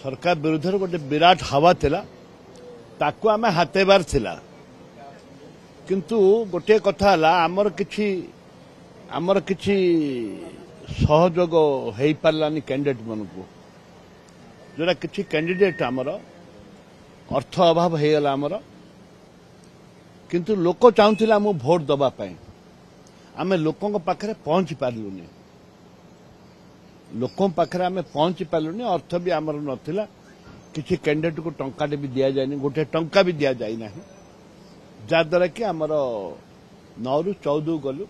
सरकार विरुद्ध गोटे विराट हावा थिला ताकू आमे हातेबार थिला किंतु गोटे कथा हला आमर किछि सहयोग हेई पारलानी कैंडिडेट मनकू जोरा किछि कैंडिडेट आमर अर्थ अभाव हे गला आमर किंतु लोक चाहुथिला मु भोट दबा पई आमे लोकन पाखरे पहुंची पारलुनी लोकों पाखरे आमे पहुंची पारलुनी अर्थ भी आमर नथिला किछि कैंडिडेट को टंकाटे भी दिया जायनी गोटे टंका भी दिया जाय नाही जाद्वारा कि आमर 9 रु 14 गलु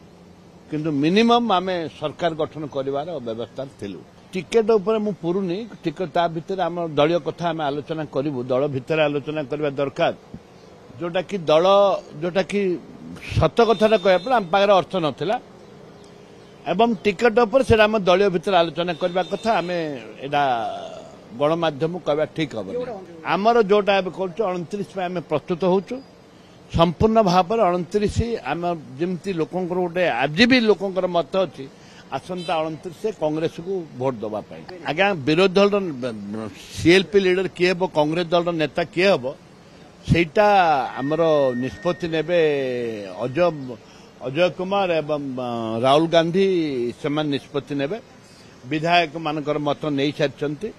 किंतु मिनिमम आमे सरकार गठन करिवार व्यवस्था थिलु टिकेट ऊपर मु पुरुनी टिकेट ता भितर आम दलीय कथा आमे आलोचना करिवु दल भितर आलोचना करबा दरकार जोटा कि सत कथा कहबा आम पाखरे अर्थ नथिला एवं टिकेट ऊपर से आम दलीय भितर आलोचना करबा कथा आमे एडा गणमाध्यम कहबा ठीक हबनी आमर जोटा कहूँ 29 आम प्रस्तुत होचु संपूर्ण भाव 29 आम जमती लोकंर गोटे आज भी लोकंर मत अच्छी आसंता 29 से कांग्रेस को भोट दवाई आज्ञा विरोधी दल सीएलपी लीडर किए हम कांग्रेस दल नेता किए हम सेटा आमर निष्पत्ति नेबे अजय कुमार एवं राहुल गांधी से निष्पत्ति नेबे विधायक मानकर मत नहीं सारी